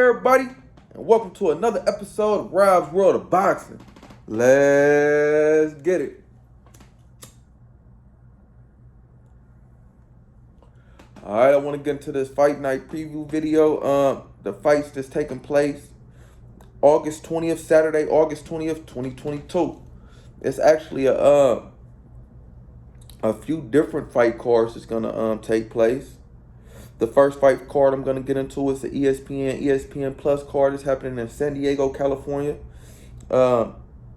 everybody, and welcome to another episode of Rob's World of Boxing. Let's get it. Alright, I want to get into this fight night preview video. The fights that's taking place August 20th, Saturday, August 20th, 2022. It's actually a few different fight cards that's gonna take place. The first fight card I'm gonna get into is the ESPN Plus card. It's happening in San Diego, California. The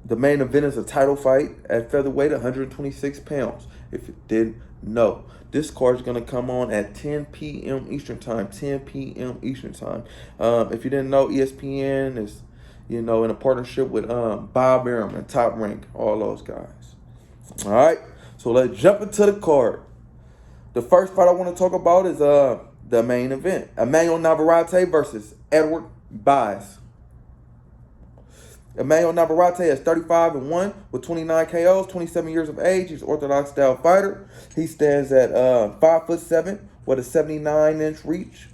main event is a title fight at featherweight, 126 pounds. If you didn't know, this card is gonna come on at 10 p.m. Eastern time. 10 p.m. Eastern time. If you didn't know, ESPN is, in a partnership with Bob Arum and Top Rank, all those guys. All right, so let's jump into the card. The first fight I want to talk about is the main event. Emmanuel Navarrete versus Edward Baez. Emmanuel Navarrete is 35-1 with 29 KOs, 27 years of age. He's an orthodox style fighter. He stands at 5'7" with a 79-inch reach.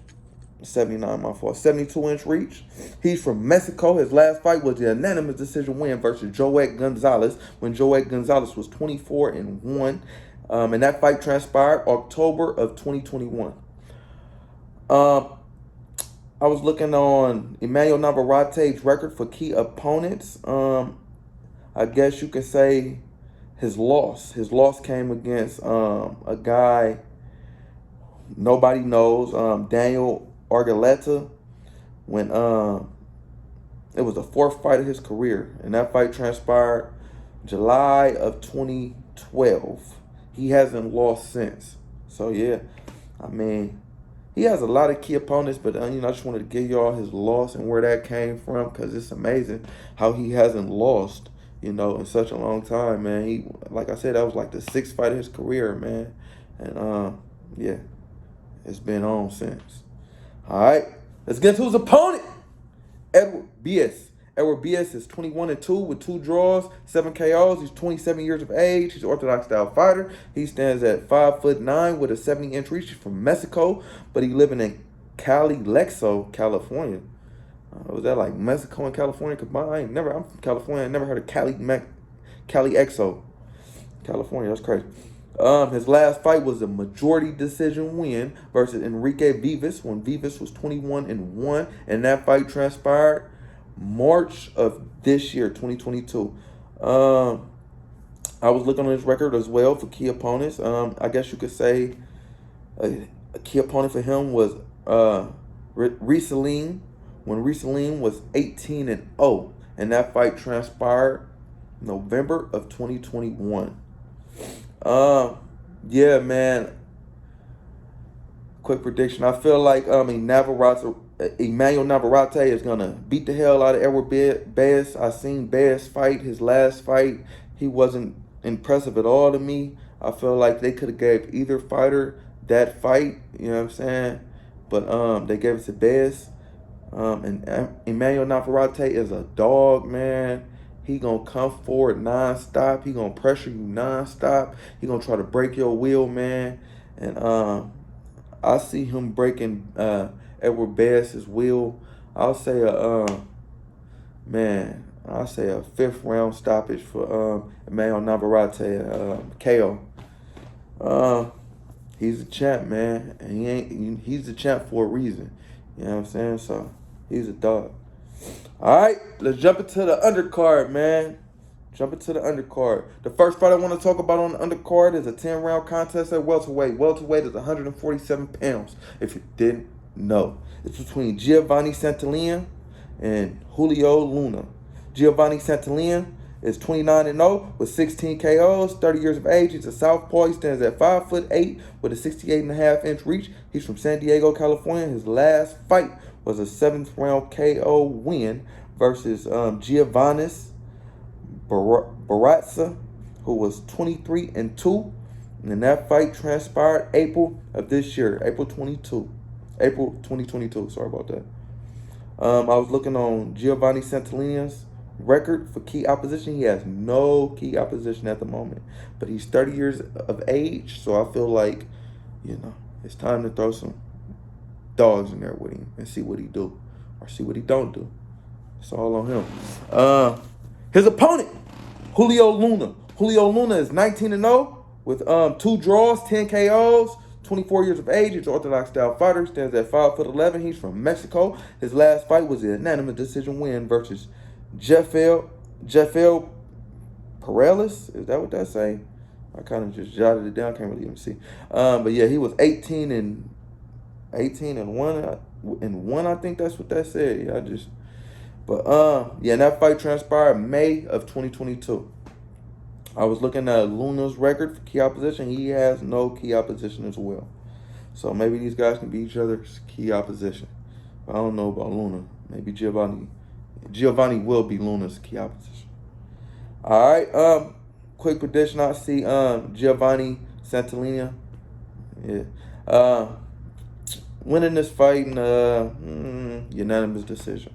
72-inch reach. He's from Mexico. His last fight was a unanimous decision win versus Joet Gonzalez when Joet Gonzalez was 24-1. And that fight transpired October of 2021. I was looking on Emmanuel Navarrate's record for key opponents. I guess you could say his loss. His loss came against a guy nobody knows, Daniel Aguilera, when it was the fourth fight of his career. And that fight transpired July of 2012. He hasn't lost since. So, yeah, he has a lot of key opponents, but, I just wanted to give y'all his loss and where that came from, because it's amazing how he hasn't lost, in such a long time, man. He, like I said, that was like the sixth fight of his career, man. And, yeah, it's been on since. All right, let's get to his opponent, Edward Baez. Edward Baez is 21-2 with 2 draws, 7 KOs. He's 27 years of age. He's an orthodox style fighter. He stands at 5'9" with a 70-inch reach. He's from Mexico, but he living in Cali, California. Was that like Mexico and California combined? I'm from California. I never heard of Cali, California. That's crazy. His last fight was a majority decision win versus Enrique Vivas when Vivas was 21-1, and that fight transpired March of this year, 2022. I was looking on his record as well for key opponents. I guess you could say a key opponent for him was Rieseling when Rieseling was 18-0, and that fight transpired November of 2021. Yeah, man. Quick prediction. I feel like Emmanuel Navarrete is going to beat the hell out of Edward Baez. I seen Baez fight. His last fight, he wasn't impressive at all to me. I feel like they could have gave either fighter that fight, you know what I'm saying? But they gave it to Baez. And Emmanuel Navarrete is a dog, man. He going to come forward nonstop. He going to pressure you nonstop. He going to try to break your will, man. And I see him breaking Edward Baez's will. I'll say a 5th round stoppage for Emmanuel Navarrete, KO. He's a champ, man, and he's a champ for a reason. You know what I'm saying? So he's a dog. All right, let's jump into the undercard, man. The first fight I want to talk about on the undercard is a 10-round contest at welterweight. Welterweight is 147 pounds, if you didn't know. It's between Giovanni Santillán and Julio Luna. Giovanni Santillán is 29-0 with 16 KOs, 30 years of age. He's a southpaw. He stands at 5'8" with a 68.5-inch reach. He's from San Diego, California. His last fight was a 7th-round KO win versus Giovannis Baratza, who was 23-2. And that fight transpired April of this year, April 2022. Sorry about that. I was looking on Giovanni Santillán's record for key opposition. He has no key opposition at the moment, but he's 30 years of age, so I feel like, it's time to throw some dogs in there with him and see what he do. or see what he don't do. It's all on him. His opponent, Julio Luna. Julio Luna is 19-0 with 2 draws, 10 KOs, 24 years of age. He's an orthodox style fighter. Stands at 5'11". He's from Mexico. His last fight was a unanimous decision win versus Jeffel Paredes. Is that what that say? I kind of just jotted it down. Can't really even see. But yeah, he was 18 and 1. I think that's what that said. Yeah, and that fight transpired May of 2022. I was looking at Luna's record for key opposition. He has no key opposition as well. So maybe these guys can be each other's key opposition. But I don't know about Luna. Maybe Giovanni will be Luna's key opposition. All right. Quick prediction. I see Giovanni Santillana. Yeah. Winning this fight in unanimous decision.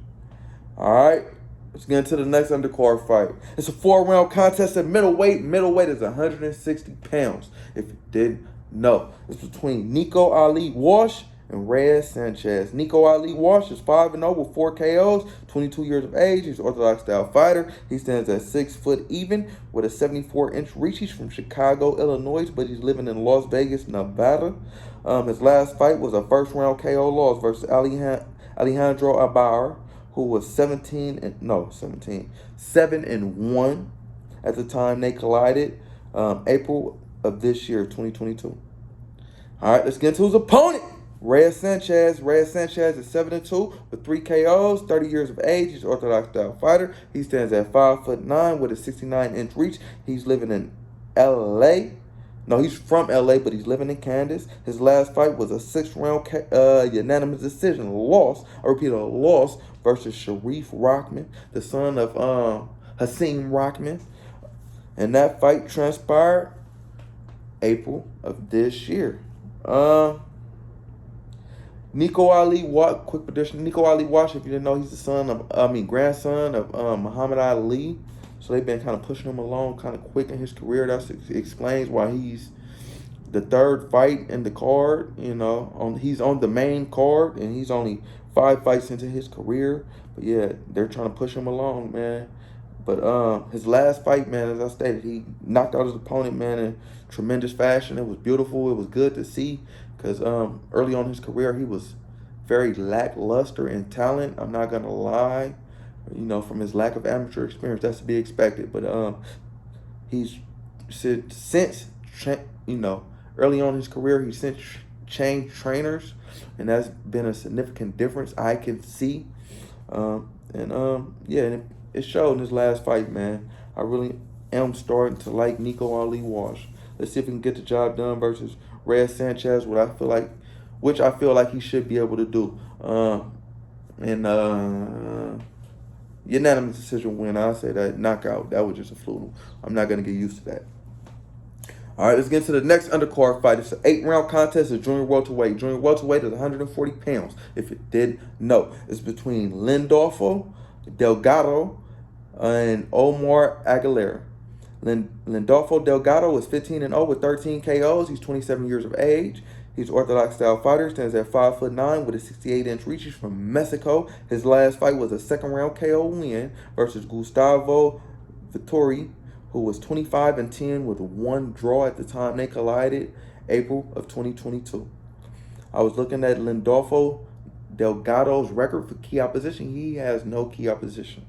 All right. Let's get into the next undercard fight. It's a 4-round contest at middleweight. Middleweight is 160 pounds, if you didn't know. It's between Nico Ali Walsh and Reyes Sanchez. Nico Ali Walsh is 5-0 with 4 KOs, 22 years of age. He's an orthodox style fighter. He stands at 6 foot even with a 74-inch reach. He's from Chicago, Illinois, but he's living in Las Vegas, Nevada. His last fight was a first-round KO loss versus Alejandro Ibarra, who was 7-1 at the time they collided, April of this year, 2022. All right, let's get into his opponent, Reyes Sanchez. Reyes Sanchez is 7-2 with 3 KOs, 30 years of age. He's an orthodox style fighter. He stands at 5'9" with a 69-inch reach. He's living in LA. No, he's from LA, but he's living in Kansas. His last fight was a 6-round unanimous decision loss. I repeat, a loss versus Sharif Rockman, the son of Hasim Rockman. And that fight transpired April of this year. Nico Ali Walsh, quick prediction. Nico Ali Walsh, if you didn't know, he's the grandson of Muhammad Ali. So they've been kind of pushing him along kind of quick in his career. That explains why he's the third fight in the card. He's on the main card, and he's only 5 fights into his career. But yeah, they're trying to push him along, man. But his last fight, man, as I stated, he knocked out his opponent, man, in tremendous fashion. It was beautiful. It was good to see because early on in his career, he was very lackluster in talent. I'm not going to lie. From his lack of amateur experience, that's to be expected. But he's since, early on in his career, he's since changed trainers, and that's been a significant difference I can see. And it showed in his last fight, man. I really am starting to like Nico Ali Walsh. Let's see if we can get the job done versus Reyes Sanchez, which I feel like he should be able to do. Unanimous decision win. I say that knockout. That was just a fluke. I'm not going to get used to that. All right, let's get into the next undercard fight. It's an 8-round contest at junior welterweight. Junior welterweight is 140 pounds, if you didn't know. It's between Lindorfo, Delgado, and Omar Aguilera. Lindorfo Delgado is 15-0 with 13 KOs. He's 27 years of age. He's an orthodox style fighter, stands at 5'9" with a 68-inch reach. He's from Mexico. His last fight was a second-round KO win versus Gustavo Vittori, who was 25-10 with 1 draw at the time they collided, April of 2022. I was looking at Lindorfo Delgado's record for key opposition. He has no key opposition.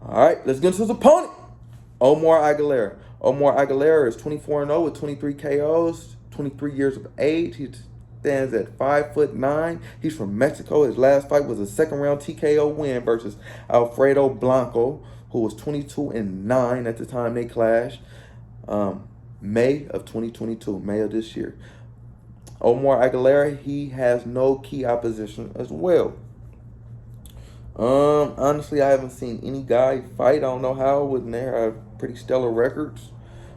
All right, let's get into his opponent, Omar Aguilera. Omar Aguilera is 24-0 with 23 KOs. 23 years of age. He stands at 5'9". He's from Mexico. His last fight was a second-round TKO win versus Alfredo Blanco, who was 22-9 at the time they clashed. May of 2022, May of this year. Omar Aguilera, he has no key opposition as well. Honestly, I haven't seen any guy fight. I don't know how, when they have pretty stellar records.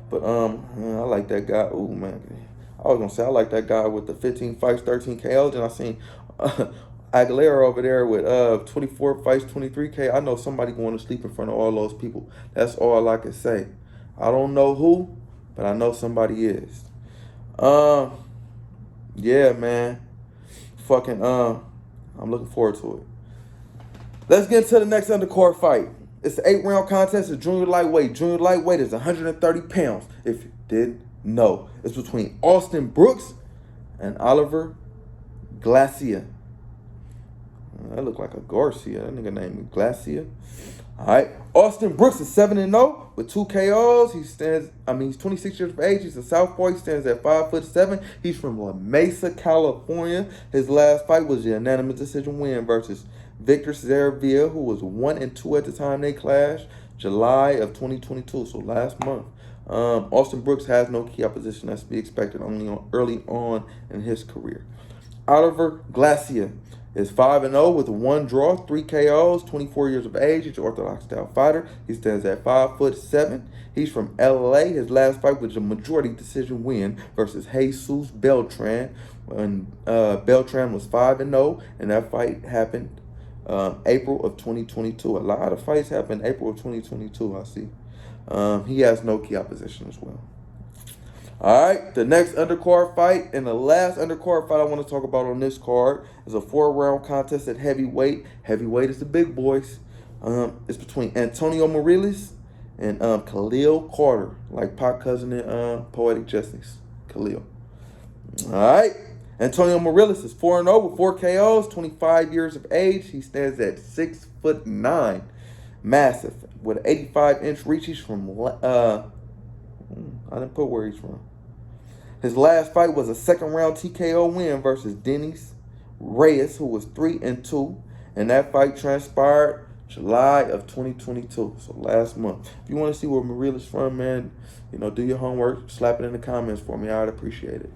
But I like that guy. Oh man. I was going to say, I like that guy with the 15 fights, 13 KOs. And I seen Aguilera over there with 24 fights, 23K. I know somebody going to sleep in front of all those people. That's all I can say. I don't know who, but I know somebody is. Yeah, man. I'm looking forward to it. Let's get into the next undercard fight. It's an 8-round contest of junior lightweight. Junior lightweight is 130 pounds, if you didn't know. It's between Austin Brooks and Oliver Glacia. That look like a Garcia. That nigga named Glacia. All right. Austin Brooks is 7-0 with 2 KOs. He's 26 years of age. He's a southpaw. He stands at 5'7". He's from La Mesa, California. His last fight was a unanimous decision win versus Victor Zervia, who was 1-2 at the time they clashed, July of 2022. So last month. Austin Brooks has no key opposition that's to be expected early on in his career. Oliver Glacia is 5-0 with 1 draw, 3 KOs, 24 years of age. He's an orthodox style fighter. He stands at 5'7". He's from LA. His last fight was a majority decision win versus Jesus Beltran. When Beltran was 5-0, and that fight happened April of 2022. A lot of fights happened April of 2022, I see. He has no key opposition as well. All right, the next undercard fight and the last undercard fight I want to talk about on this card is a 4-round contest at heavyweight. Heavyweight is the big boys. It's between Antonio Morales and Khalil Carter, like Pac cousin and Poetic Justice, Khalil. All right, Antonio Morales is 4-0 with 4 KOs, 25 years of age. He stands at 6'9", massive, with an 85-inch reach. He's from I didn't put where he's from. His last fight was a 2nd-round TKO win versus Dennis Reyes, who was 3-2, and that fight transpired July of 2022, so last month. If you want to see where Morales is from, man, do your homework, slap it in the comments for me. I'd appreciate it.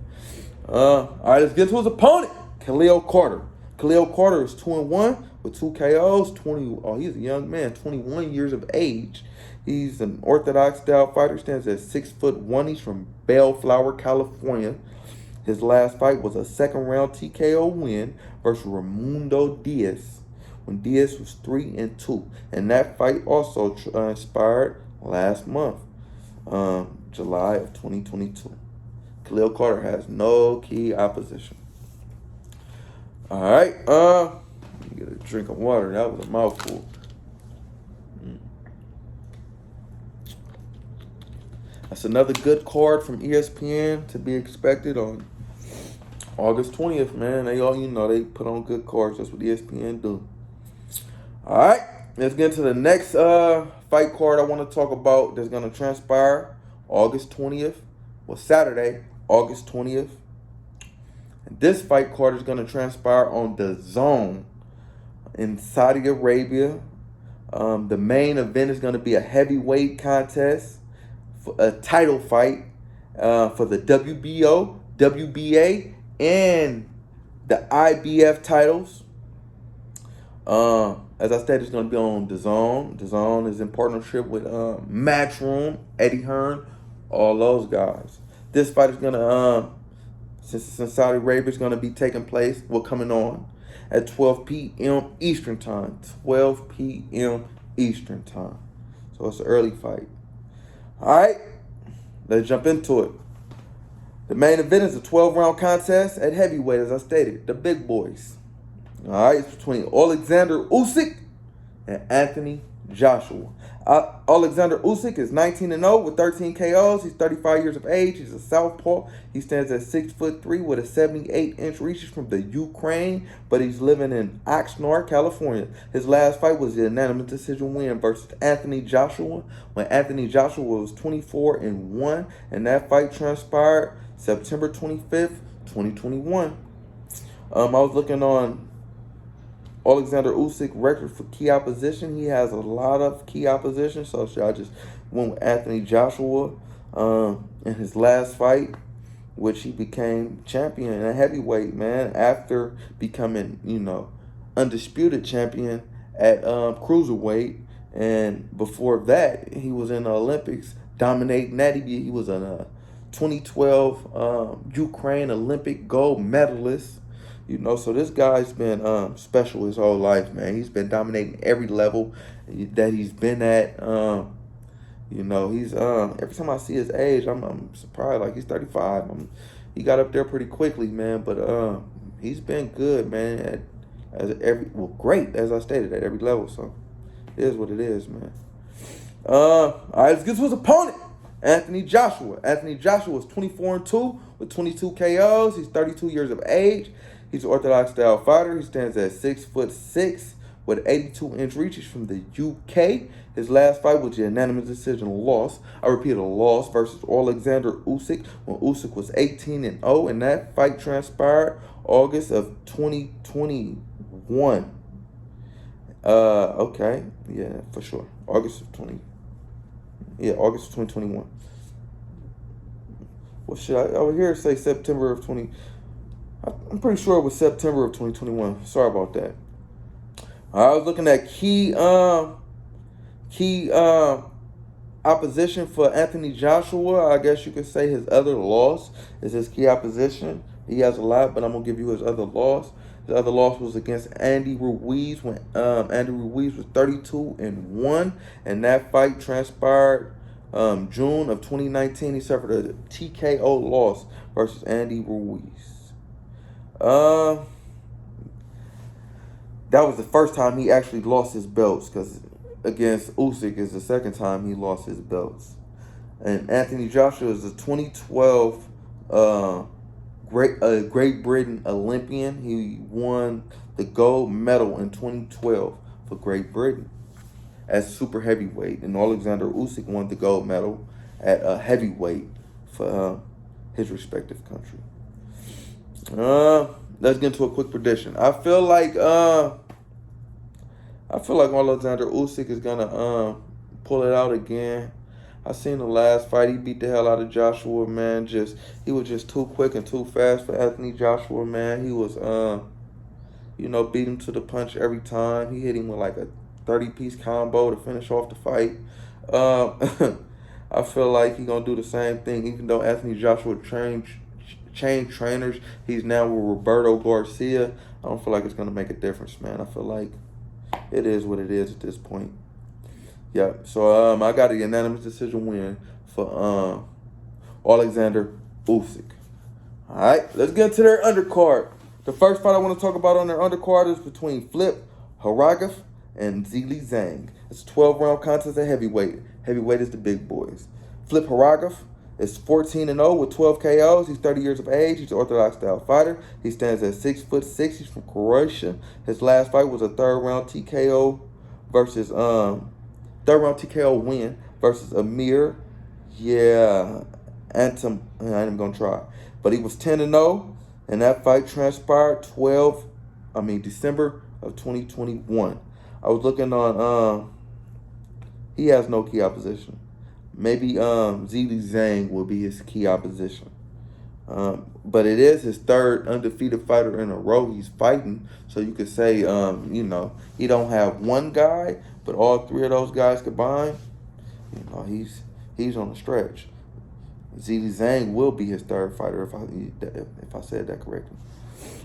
All right, let's get to his opponent, Khalil Carter. Khalil Carter is 2-1 with 2 KOs. He's a young man, 21 years of age. He's an orthodox style fighter, stands at 6'1". He's from Bellflower, California. His last fight was a 2nd-round TKO win versus Raimundo Diaz, when Diaz was 3-2. And that fight also transpired last month, July of 2022. Khalil Carter has no key opposition. All right, let me get a drink of water. That was a mouthful. That's another good card from ESPN to be expected on August 20th, man. They put on good cards. That's what ESPN do. All right, let's get to the next fight card I want to talk about that's going to transpire August 20th. Well, Saturday, August 20th. And this fight card is going to transpire on Dazn in Saudi Arabia. The main event is going to be a heavyweight contest, a title fight for the WBO, WBA, and the IBF titles. As I said, it's going to be on Dazn. Dazn is in partnership with Matchroom, Eddie Hearn, all those guys. This fight is going to, since it's in Saudi Arabia, it's going to be taking place, coming on at 12 p.m. Eastern Time. 12 p.m. Eastern Time. So it's an early fight. All right, let's jump into it. The main event is a 12-round contest at heavyweight, as I stated, the big boys. All right, it's between Oleksandr Usyk and Anthony Joshua. Oleksandr Usyk is 19-0 with 13 KOs. He's 35 years of age. He's a southpaw. He stands at 6'3" with a 78-inch reach. He's from the Ukraine, but he's living in Oxnard, California. His last fight was a unanimous decision win versus Anthony Joshua, when Anthony Joshua was 24-1, and that fight transpired September 25th, 2021. I was looking on Oleksandr Usyk record for key opposition. He has a lot of key opposition, so I just went with Anthony Joshua in his last fight, which he became champion in a heavyweight, man, after becoming, undisputed champion at cruiserweight. And before that, he was in the Olympics dominating that. He was a 2012 Ukraine Olympic gold medalist. So this guy's been special his whole life, man. He's been dominating every level that he's been at. He's every time I see his age, I'm surprised. Like, he's 35. He got up there pretty quickly, man. But he's been good, man, at Great, as I stated, at every level. So it is what it is, man. All right, let's get to his opponent, Anthony Joshua. Anthony Joshua is 24-2 with 22 KOs. He's 32 years of age. He's an orthodox style fighter. He stands at 6'6" with 82-inch reach. He's from the UK. His last fight was a unanimous decision loss. I repeat, a loss versus Oleksandr Usyk when Usyk was 18-0, and that fight transpired August of 2021. Okay, yeah, for sure. August of 2021. Well, shit, I over here say September of 20. I'm pretty sure it was September of 2021. Sorry about that. I was looking at key opposition for Anthony Joshua. I guess you could say his other loss is his key opposition. He has a lot, but I'm gonna give you his other loss. The other loss was against Andy Ruiz when Andy Ruiz was 32-1, and that fight transpired June of 2019. He suffered a TKO loss versus Andy Ruiz. That was the first time he actually lost his belts, because against Usyk is the second time he lost his belts. And Anthony Joshua is a 2012 Great Britain Olympian. He won the gold medal in 2012 for Great Britain as super heavyweight, and Oleksandr Usyk won the gold medal at heavyweight for his respective country. Let's get into a quick prediction. I feel like Oleksandr Usyk is gonna pull it out again. I seen the last fight, he beat the hell out of Joshua, man. He was just too quick and too fast for Anthony Joshua, man. He was beat him to the punch every time. He hit him with like a 30-piece combo to finish off the fight. I feel like he's gonna do the same thing, even though Anthony Joshua changed trainers. He's now with Roberto Garcia. I don't feel like it's gonna make a difference, man. I feel like it is what it is at this point. Yeah, so I got a unanimous decision win for Oleksandr Usyk. All right, let's get into their undercard. The first fight I want to talk about on their undercard is between Flip Haragov and Zhilei Zhang. It's a 12-round contest at heavyweight. Heavyweight is the big boys. Flip Haragov is 14-0 with 12 KOs. He's 30 years of age. He's an orthodox style fighter. He stands at 6'6". He's from Croatia. His last fight was a third-round TKO win versus Amir. Yeah, Antum. I ain't even gonna try. But he was 10-0, and that fight transpired December of 2021. I was looking on. He has no key opposition. Maybe Zhilei Zhang will be his key opposition. But it is his third undefeated fighter in a row he's fighting. So you could say, he don't have one guy, but all three of those guys combined, he's on the stretch. Zhilei Zhang will be his third fighter if I said that correctly.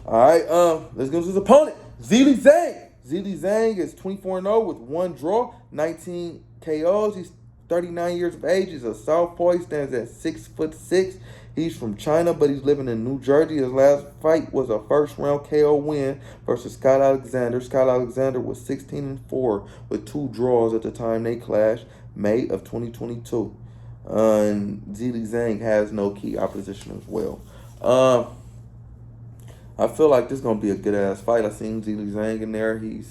All right, let's go to his opponent, Zhilei Zhang. Zhilei Zhang is 24-0 with one draw, 19 KOs. He's 39 years of age. He's a southpaw. He stands at 6'6". He's from China, but he's living in New Jersey. His last fight was a first-round KO win versus Scott Alexander. Scott Alexander was 16-4 with 2 draws at the time they clashed, May of 2022. And Zhilei Zhang has no key opposition as well. I feel like this is gonna be a good ass fight. I seen Zhilei Zhang in there. He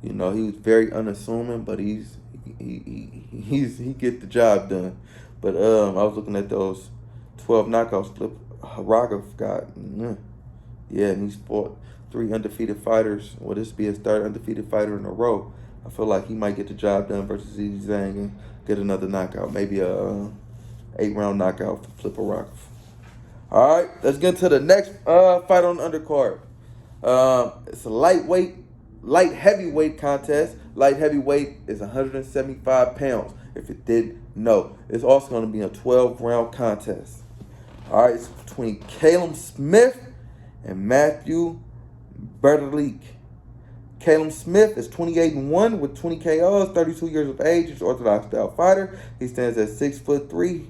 was very unassuming, but he get the job done. But I was looking at those 12 knockouts Flip Haragov got. Yeah, and he's fought 3 undefeated fighters. Well, this will be his 3rd undefeated fighter in a row. I feel like he might get the job done versus Zhilei Zhang and get another knockout. Maybe a 8-round knockout for Flip Haragov. All right, let's get to the next fight on the undercard. It's a light heavyweight contest. Light heavyweight is 175 pounds, if you didn't know. It's also going to be a 12-round contest. All right, it's between Callum Smith and Matthew Bertalik. Callum Smith is 28-1 with 20 KOs, 32 years of age. He's an orthodox style fighter. He stands at 6'3"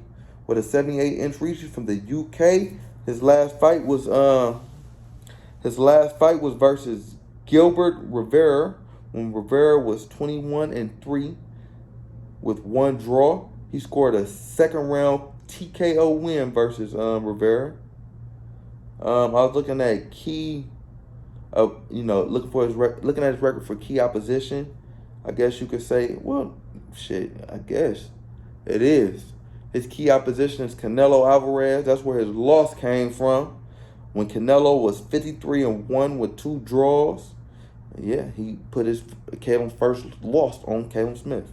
with a 78-inch reach. He's from the UK. His last fight was versus Gilbert Rivera, when Rivera was 21-3 with one draw. He scored a second round TKO win versus Rivera. I was looking at looking at his record for key opposition. I guess you could say, well, shit, I guess it is. His key opposition is Canelo Alvarez. That's where his loss came from. When Canelo was 53-1 with two draws. Yeah, he put Caleb's first loss on Caleb Smith.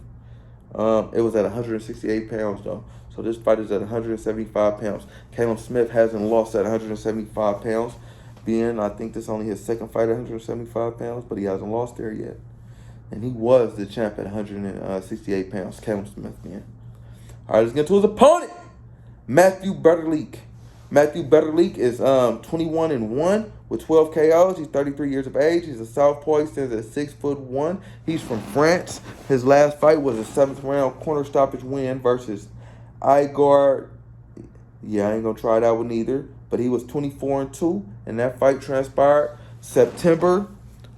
It was at 168 pounds, though. So this fight is at 175 pounds. Caleb Smith hasn't lost at 175 pounds. I think this is only his second fight at 175 pounds, but he hasn't lost there yet. And he was the champ at 168 pounds, Caleb Smith, man. All right, let's get to his opponent, Matthew Bertalik. Matthew Bertalik is 21-1 with 12 KOs. He's 33 years of age. He's a southpaw. He stands at 6'1". He's from France. His last fight was a 7th round corner stoppage win versus Igor. Yeah, I ain't gonna try that one either. But he was 24-2, and that fight transpired September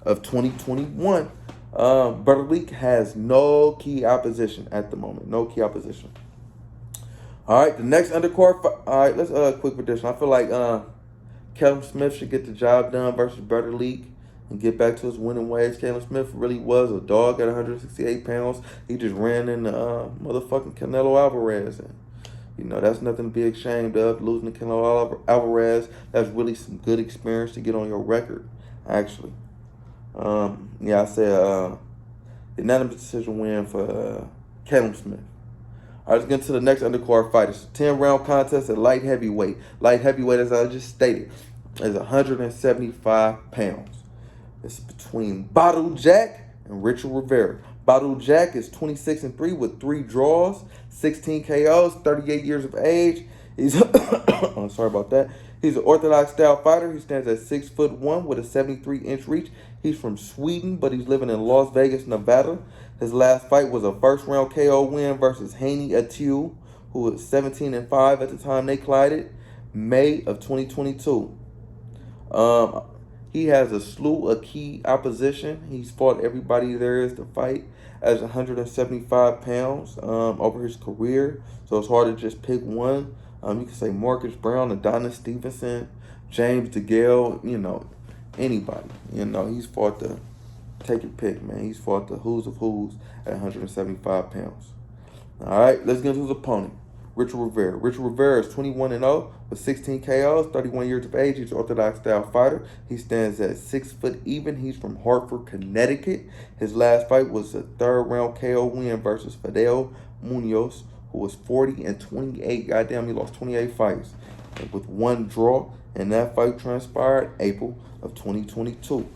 of 2021. Bertalik has no key opposition at the moment. No key opposition. All right, the next undercard fight. All right, let's quick prediction. I feel like Caleb Smith should get the job done versus Bertalik and get back to his winning ways. Caleb Smith really was a dog at 168 pounds. He just ran into motherfucking Canelo Alvarez. And, that's nothing to be ashamed of. Losing to Canelo Alvarez, that's really some good experience to get on your record, actually. I said unanimous decision win for Caleb Smith. All right, let's get to the next undercard fight. It's a 10-round contest at light heavyweight. Light heavyweight, as I just stated, is 175 pounds. It's between Badou Jack and Richard Rivera. Badou Jack is 26-3 with 3 draws, 16 KOs, 38 years of age. He's oh, sorry about that. He's an orthodox style fighter. He stands at 6'1" with a 73-inch reach. He's from Sweden, but he's living in Las Vegas, Nevada. His last fight was a first-round KO win versus Haney Atiu, who was 17-5 at the time they collided, May of 2022. He has a slew of key opposition. He's fought everybody there is to fight as 175 pounds over his career, so it's hard to just pick one. You can say Marcus Brown, Adonis Stevenson, James DeGale, anybody. He's fought the, take your pick, man. He's fought the who's of who's at 175 pounds. All right, let's get into his opponent, Richard Rivera. Richard Rivera is 21-0 with 16 KOs, 31 years of age. He's an orthodox style fighter. He stands at 6 foot even. He's from Hartford, Connecticut. His last fight was a 3rd round KO win versus Fidel Munoz, who was 40-28. Goddamn, he lost 28 fights with 1 draw, and that fight transpired April of 2022.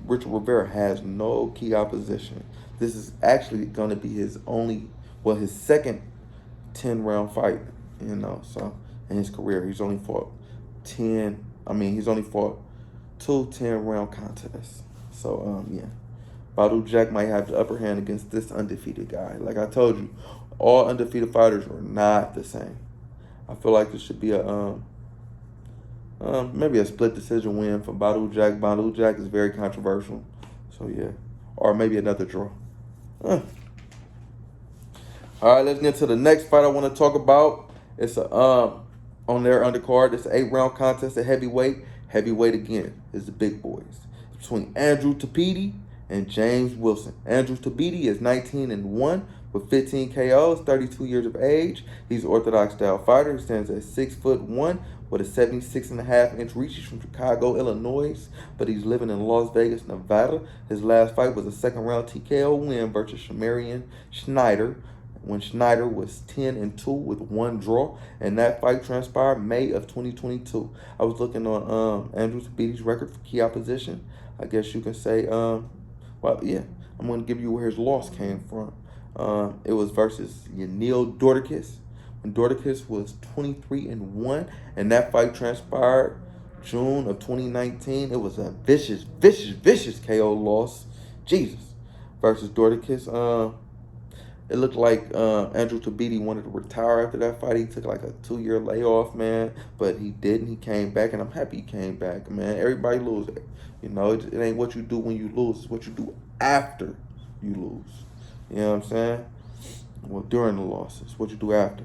Richard Rivera has no key opposition. This is actually going to be his second 10-round fight, so in his career. He's only fought 2 10-round contests. So, Badou Jack might have the upper hand against this undefeated guy. Like I told you, all undefeated fighters are not the same. I feel like this should be maybe a split decision win for Badou Jack. Badou Jack is very controversial. So, yeah. Or maybe another draw. All right, let's get to the next fight I want to talk about. It's on their undercard. It's an 8-round contest at heavyweight. Heavyweight again is the big boys. It's between Andrew Tapiti and James Wilson. Andrew Tapiti is 19-1 with 15 KOs, 32 years of age. He's an orthodox style fighter. He stands at 6'1" with a 76.5-inch reach. He's from Chicago, Illinois, but he's living in Las Vegas, Nevada. His last fight was a 2nd round TKO win versus Shamarian Schneider, when Schneider was 10-2 with 1 draw, and that fight transpired May of 2022. I was looking on Andrew Tapiti's record for key opposition. I guess you can say, I'm going to give you where his loss came from. It was versus Yanil Dorticus, when Dorticus was 23-1, and that fight transpired June of 2019. It was a vicious KO loss. Jesus. Versus Dorticus. It looked like Andrew Tapiti wanted to retire after that fight. He took like a 2-year layoff, man. But he didn't. He came back, and I'm happy he came back, man. Everybody loses. You know, it ain't what you do when you lose. It's what you do after you lose. You know what I'm saying? Well, during the losses, what you do after.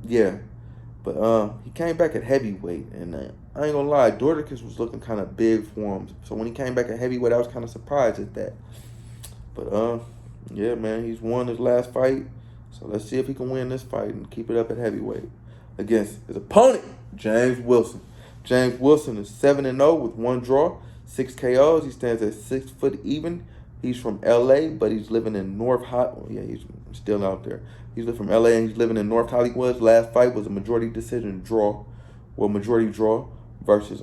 Yeah. But he came back at heavyweight, and I ain't gonna lie, Dorticus was looking kind of big for him. So when he came back at heavyweight, I was kind of surprised at that. But yeah, man, he's won his last fight. So let's see if he can win this fight and keep it up at heavyweight against his opponent, James Wilson. James Wilson is 7-0 with 1 draw, 6 KOs. He stands at 6 foot even. He's from LA, but he's living in North Hollywood. Yeah, he's still out there. He's from LA and he's living in North Hollywood. His last fight was a majority decision draw. Well, majority draw versus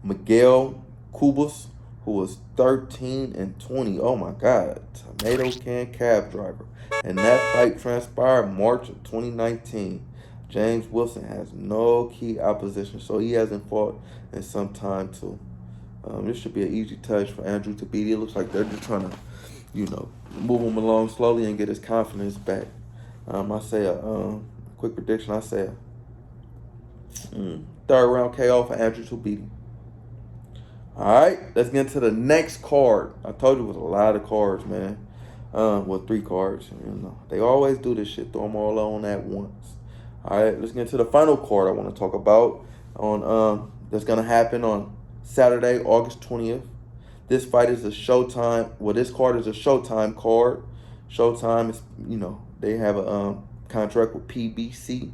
Miguel Cubas, who was 13-20. Oh my God, tomato can cab driver. And that fight transpired March of 2019. James Wilson has no key opposition, so he hasn't fought in some time too. This should be an easy touch for Andrew to beat. It looks like they're just trying to, move him along slowly and get his confidence back. I say a quick prediction. I say a third round KO for Andrew to beat him. All right, let's get into the next card. I told you it was a lot of cards, man. 3 cards. They always do this shit. Throw them all on at once. All right, let's get into the final card I want to talk about on that's gonna happen on Saturday, August 20th. This fight is a Showtime. Well, this card is a Showtime card. Showtime is, they have a contract with PBC,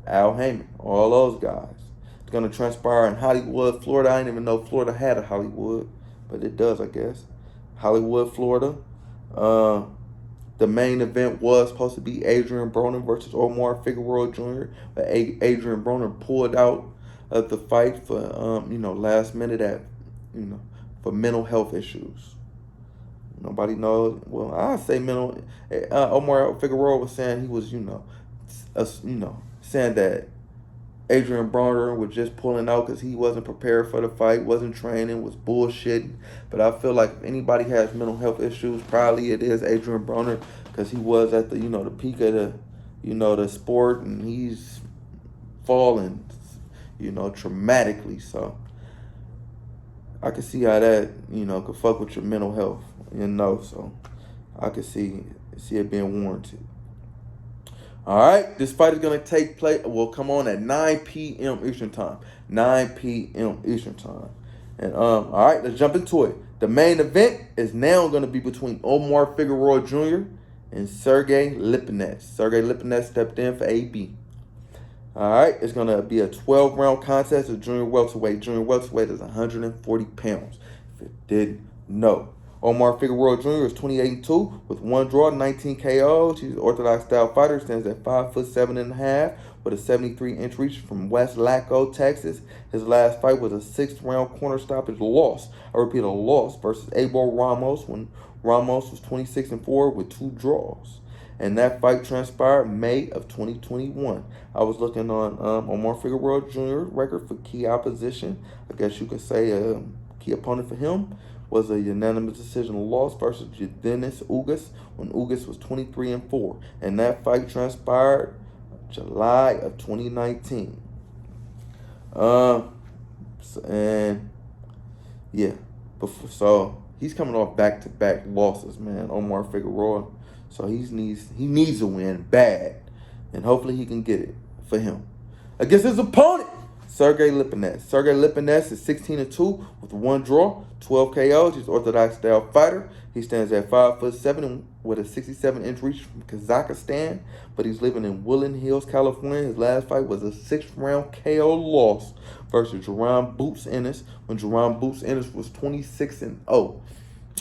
Al Heyman, all those guys. It's gonna transpire in Hollywood, Florida. I didn't even know Florida had a Hollywood, but it does, I guess. Hollywood, Florida. The main event was supposed to be Adrian Broner versus Omar Figueroa Jr., but Adrian Broner pulled out of the fight for, last minute for mental health issues. Nobody knows. Well, I say mental. Omar Figueroa was saying he was, saying that Adrian Broner was just pulling out because he wasn't prepared for the fight, wasn't training, was bullshitting. But I feel like if anybody has mental health issues, probably it is Adrian Broner because he was at the, the peak of the, the sport, and he's fallen, traumatically. So I can see how that, could fuck with your mental health, so I could see it being warranted. All right, this fight is going to take place, come on at 9 p.m. Eastern Time. 9 p.m. Eastern Time. And, all right, let's jump into it. The main event is now going to be between Omar Figueroa Jr. and Sergey Lipnets. Sergey Lipnets stepped in for AB. All right, it's going to be a 12-round contest of junior welterweight. Junior welterweight is 140 pounds, if you didn't know. Omar Figueroa Jr. is 28-2 with 1 draw, 19 KOs. He's an orthodox style fighter, stands at 5'7.5" with a 73-inch reach from West Laco, Texas. His last fight was a 6th-round corner stoppage loss. I repeat, a loss versus Abel Ramos when Ramos was 26-4 with 2 draws. And that fight transpired May of 2021. I was looking on Omar Figueroa Jr. record for key opposition. I guess you could say a key opponent for him was a unanimous decision loss versus Dennis Ugas when Ugas was 23-4. And that fight transpired July of 2019. So he's coming off back-to-back losses, man, Omar Figueroa. So he needs a win bad. And hopefully he can get it for him. Against his opponent, Sergey Lipnets. Sergey Lipnets is 16-2 with 1 draw, 12 KOs. He's an orthodox style fighter. He stands at 5'7" with a 67-inch reach from Kazakhstan, but he's living in Woodland Hills, California. His last fight was a 6th-round KO loss versus Jerome Boots Ennis when Jerome Boots Ennis was 26-0.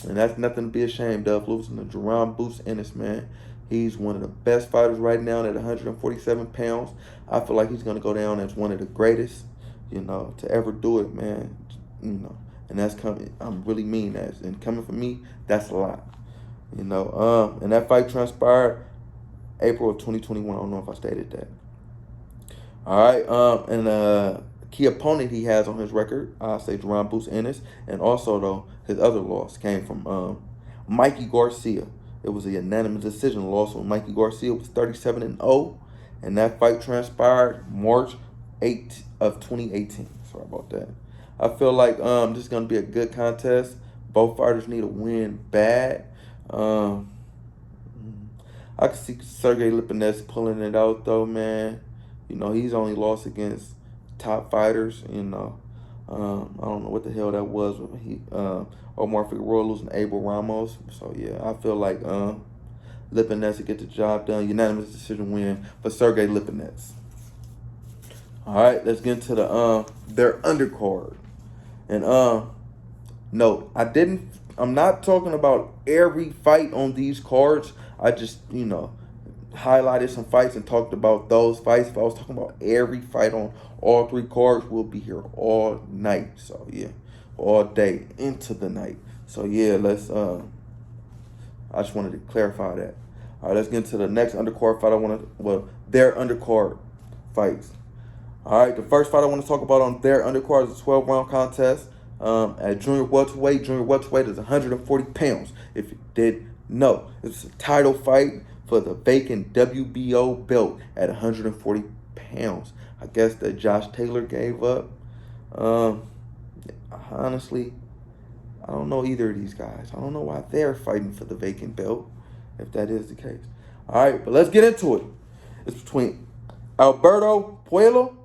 And that's nothing to be ashamed of, losing to Jerome Boots Ennis, man. He's one of the best fighters right now at 147 pounds. I feel like he's going to go down as one of the greatest, to ever do it, man. And that's coming. I'm really mean that. And coming from me, that's a lot. And that fight transpired April of 2021. I don't know if I stated that. All right. And key opponent he has on his record, I say Jerome Boots Ennis. And also, though, his other loss came from Mikey Garcia. It was a unanimous decision loss when Mikey Garcia was 37-0. And that fight transpired March 8th of 2018. So Sorry about that. I feel like this is gonna be a good contest. Both fighters need a win bad. Um, I can see Sergey Lipnets pulling it out though, man. You know, he's only lost against top fighters. You know, I don't know what the hell that was. Omar Figueroa losing to Abel Ramos. So yeah, I feel like Lipnets to get the job done. Unanimous decision win for Sergey Lipnets. All right, let's get into their undercard. And no, I'm not talking about every fight on these cards. I just, highlighted some fights and talked about those fights. If I was talking about every fight on all three cards, we'll be here all night. So yeah, all day into the night. So yeah, I just wanted to clarify that. All right, let's get into the next undercard fight. Their undercard fights. All right, the first fight I want to talk about on their undercard is a 12-round contest at junior welterweight. Junior welterweight is 140 pounds. If you did know, it's a title fight for the vacant WBO belt at 140 pounds. I guess that Josh Taylor gave up. Honestly, I don't know either of these guys. I don't know why they're fighting for the vacant belt, if that is the case. All right, but let's get into it. It's between Alberto Puello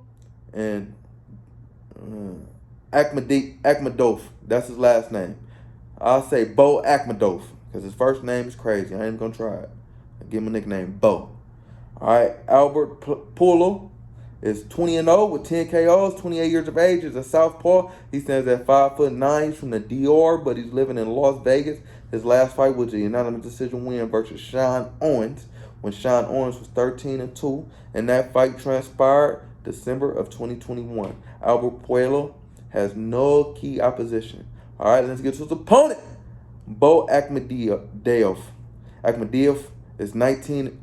and Akhmadov. That's his last name. I'll say Bo Akhmadov because his first name is crazy. I ain't even going to try it. I'll give him a nickname, Bo. All right, Albert Puello is 20-0 with 10 KOs, 28 years of age. He's a southpaw. He stands at 5'9". He's from the DR, but he's living in Las Vegas. His last fight was a unanimous decision win versus Sean Owens when Sean Owens was 13-2, and that fight transpired December of 2021. Albert Puello has no key opposition. All right, let's get to his opponent, Bo Akhmadov. Akhmadov is 19.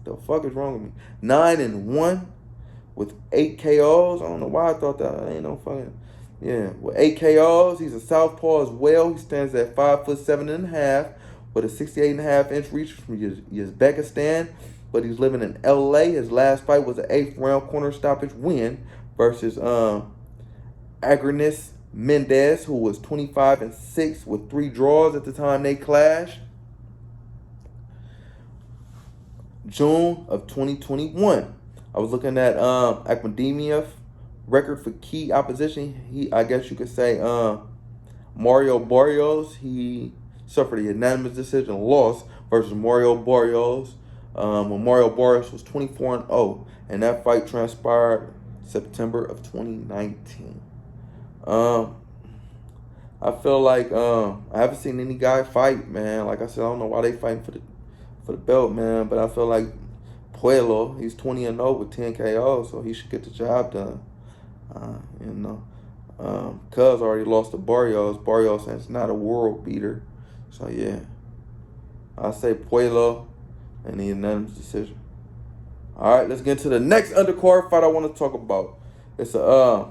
The fuck is wrong with me? 9-1 with 8 KOs. I don't know why I thought that. I ain't no fucking. Yeah, with 8 KOs. He's a southpaw as well. He stands at 5'7.5" with a 68.5-inch reach from Uzbekistan. But he's living in LA. His last fight was an 8th round corner stoppage win versus Adrian Mendez, who was 25-6 with 3 draws at the time they clashed. June of 2021. I was looking at Akhmadov record for key opposition. I guess you could say Mario Barrios. He suffered a unanimous decision loss versus Mario Barrios when Mario Barrios was 24-0, and that fight transpired September of 2019. I feel like I haven't seen any guy fight, man. Like I said, I don't know why they fighting for the belt, man. But I feel like Puello, he's 20-0 with 10 KOs, so he should get the job done. Cuz already lost to Barrios. Barrios is not a world beater, so yeah. I say Puello and the unanimous decision. All right, let's get into the next undercard fight I want to talk about. It's a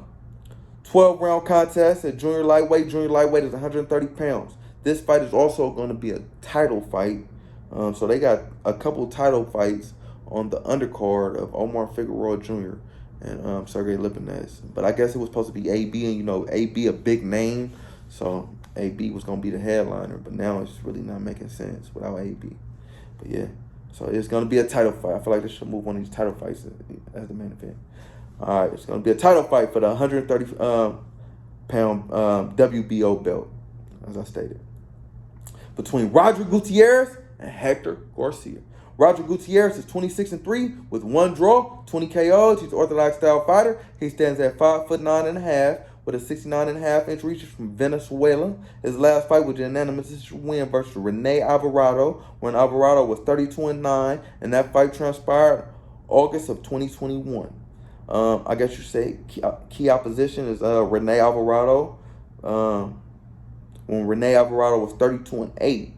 12-round contest at junior lightweight. Junior lightweight is 130 pounds. This fight is also going to be a title fight. So they got a couple title fights on the undercard of Omar Figueroa Jr. and Sergey Lipnets. But I guess it was supposed to be AB, and AB a big name, so AB was going to be the headliner. But now it's really not making sense without AB. But yeah, so it's going to be a title fight. I feel like they should move one of these title fights as the main event. All right, it's going to be a title fight for the 130-pound WBO belt, as I stated, between Roger Gutierrez and Hector Garcia. Roger Gutierrez is 26-3 with 1 draw, 20 KOs. He's an orthodox style fighter. He stands at 5'9.5" with a 69.5-inch reach from Venezuela. His last fight was a unanimous win versus Rene Alvarado when Alvarado was 32-9, and that fight transpired August of 2021. I guess you say key opposition is Rene Alvarado. When Rene Alvarado was 32-8.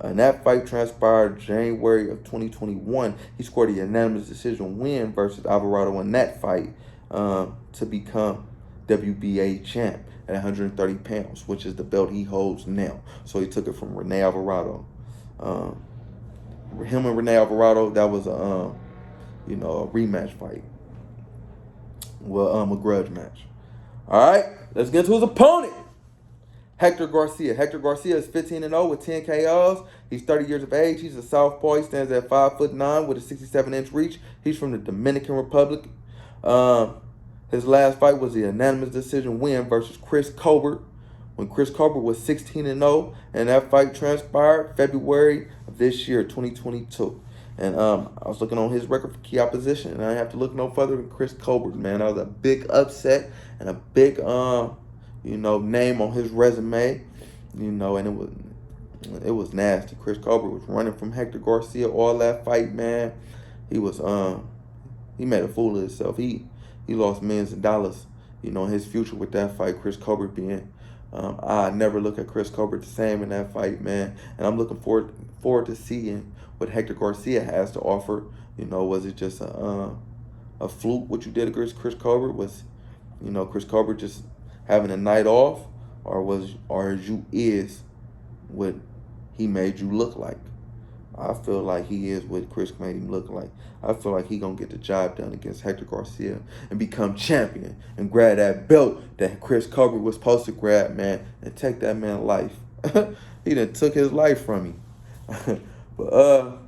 And that fight transpired January of 2021. He scored a unanimous decision win versus Alvarado in that fight to become WBA champ at 130 pounds, which is the belt he holds now. So he took it from Rene Alvarado. Him and Rene Alvarado, that was a rematch fight. Well, a grudge match. All right, let's get to his opponent. Hector Garcia. Hector Garcia is 15-0 with 10 KOs. He's 30 years of age. He's a southpaw. He stands at 5'9" with a 67-inch reach. He's from the Dominican Republic. His last fight was a unanimous decision win versus Chris Colbert, when Chris Colbert was 16-0, and that fight transpired February of this year, 2022. And I was looking on his record for key opposition, and I have to look no further than Chris Colbert, man. That was a big upset and a big name on his resume, and it was nasty. Chris Colbert was running from Hector Garcia all that fight, man. He made a fool of himself. He lost millions of dollars, in his future with that fight. Chris Colbert being, I never look at Chris Colbert the same in that fight, man. And I'm looking forward to seeing what Hector Garcia has to offer. Was it just a fluke what you did against Chris Colbert? Was, Chris Colbert just having a night off, or you is what he made you look like? I feel like he is what Chris made him look like. I feel like he gonna get the job done against Hector Garcia and become champion and grab that belt that Chris Colbert was supposed to grab, man, and take that man's life. He done took his life from him. But all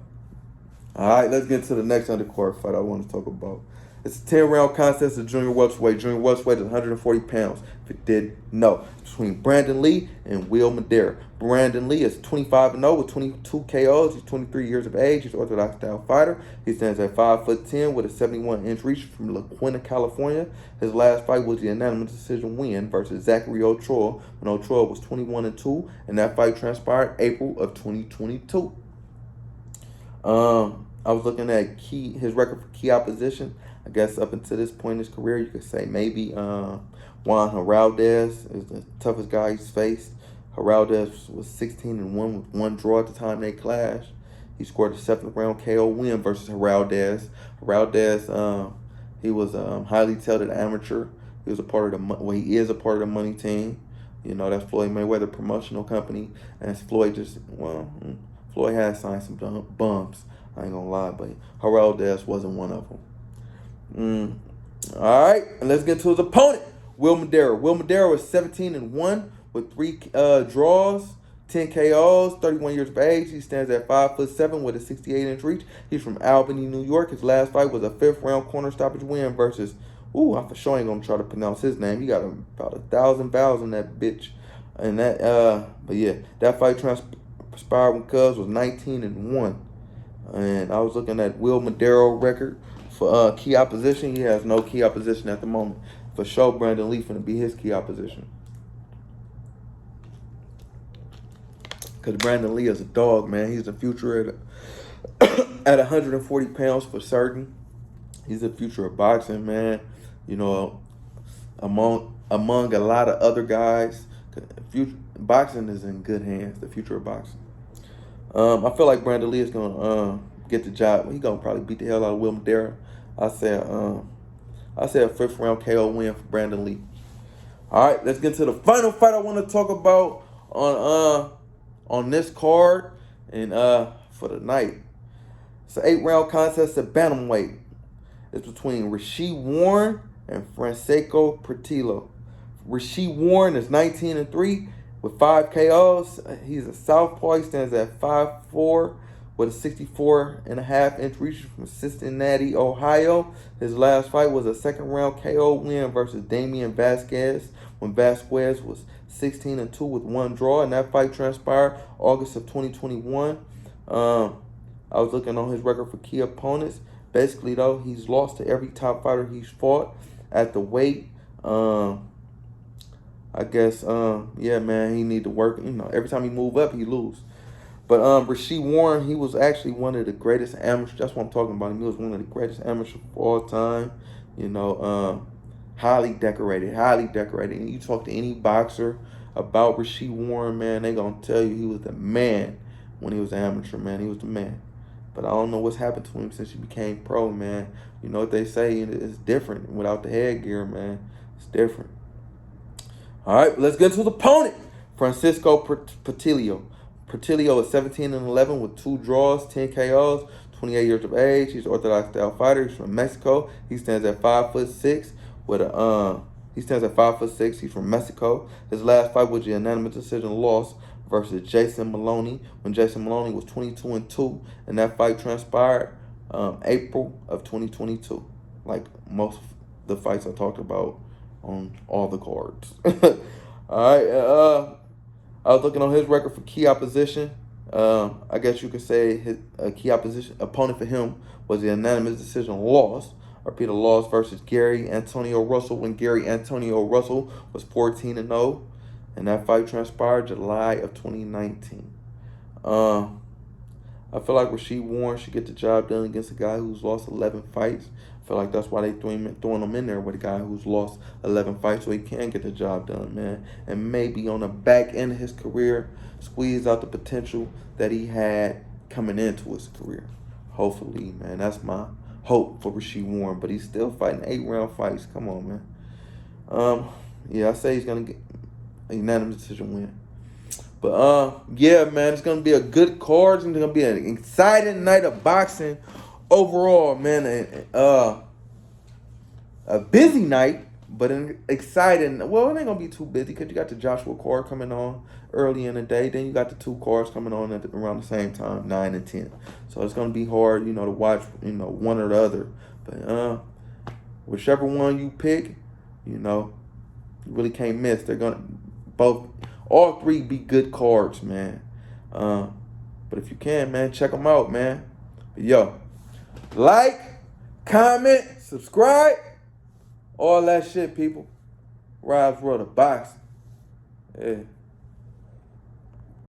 right, let's get to the next undercard fight I want to talk about. It's a 10-round contest of junior welterweight. Junior welterweight is 140 pounds, if you didn't know. It's between Brandon Lee and Will Madeira. Brandon Lee is 25-0 with 22 KOs. He's 23 years of age. He's an orthodox style fighter. He stands at 5'10" with a 71-inch reach from La Quinta, California. His last fight was the unanimous decision win versus Zachary Ochoa, when Ochoa was 21-2, and that fight transpired April of 2022. I was looking at his record for key opposition. I guess up until this point in his career, you could say maybe Juan Heraldez is the toughest guy he's faced. Heraldez was 16-1 with one draw at the time they clashed. He scored a 7th-round KO win versus Heraldez. Heraldez, he was highly touted amateur. He was he is a part of the money team. That's Floyd Mayweather promotional company. And Floyd had signed some bumps. I ain't gonna lie, but Heraldez wasn't one of them. All right, and let's get to his opponent, Will Madeira. Will Madeira was 17-1 with 3 draws, 10 KOs, 31 years of age. He stands at 5'7" with a 68-inch reach. He's from Albany, New York. His last fight was a 5th-round corner stoppage win versus, I for sure ain't gonna try to pronounce his name. He got about 1,000 vowels in that bitch. And but yeah, that fight transpired when Cubs was 19-1. And I was looking at Will Madeira record for key opposition. He has no key opposition at the moment. For sure, Brandon Lee finna be his key opposition. Because Brandon Lee is a dog, man. He's the future at 140 pounds for certain. He's the future of boxing, man. Among a lot of other guys. Boxing is in good hands, the future of boxing. I feel like Brandon Lee is going to get the job. He's going to probably beat the hell out of Will Madeira. I say a 5th-round KO win for Brandon Lee. All right, let's get to the final fight I want to talk about on this card and for the night. It's an 8-round contest at bantamweight. It's between Rasheed Warren and Francisco Patilio. Rasheed Warren is 19-3 with 5 KOs. He's a southpaw. He stands at 5'4" with a 64.5-inch reach from Cincinnati, Ohio. His last fight was a 2nd-round KO win versus Damian Vasquez, when Vasquez was 16-2 with 1 draw, and that fight transpired August of 2021. I was looking on his record for key opponents. Basically, though, he's lost to every top fighter he's fought at the weight. I guess, yeah, man, he need to work. Every time he move up, he lose. But Rasheed Warren, he was actually one of the greatest amateurs. That's what I'm talking about. He was one of the greatest amateurs of all time. Highly decorated. And you talk to any boxer about Rasheed Warren, man, they gonna tell you he was the man when he was an amateur, man. He was the man. But I don't know what's happened to him since he became pro, man. You know what they say? It's different without the headgear, man. It's different. All right, let's get to his opponent, Francisco Patilio. Patilio is 17-11 with 2 draws, 10 KOs, 28 years of age. He's an orthodox style fighter. He's from Mexico. He stands at 5'6" with a He stands at 5'6". He's from Mexico. His last fight was a unanimous decision loss versus Jason Maloney when Jason Maloney was 22-2, and that fight transpired April of 2022. Like most of the fights I talked about on all the cards. All right. I was looking on his record for key opposition. I guess you could say his key opposition opponent for him was the unanimous decision loss. I repeat, a loss versus Gary Antonio Russell when Gary Antonio Russell was 14-0, and that fight transpired July of 2019. I feel like Rashid Warren should get the job done against a guy who's lost 11 fights. I feel like that's why they throwing him in there with a guy who's lost 11 fights so he can get the job done, man. And maybe on the back end of his career, squeeze out the potential that he had coming into his career. Hopefully, man. That's my hope for Rashid Warren. But he's still fighting 8-round fights. Come on, man. Yeah, I say he's going to get a unanimous decision win. But, yeah, man, it's going to be a good card. It's going to be an exciting night of boxing overall, man. A busy night, but an exciting. Well, it ain't going to be too busy because you got the Joshua card coming on early in the day. Then you got the 2 cards coming on around the same time, 9 and 10. So it's going to be hard, to watch, one or the other. But whichever one you pick, you really can't miss. They're going to all 3 be good cards, man. But if you can, man, check them out, man. But yo, like, comment, subscribe, all that shit, people. Rise for the box. Yeah.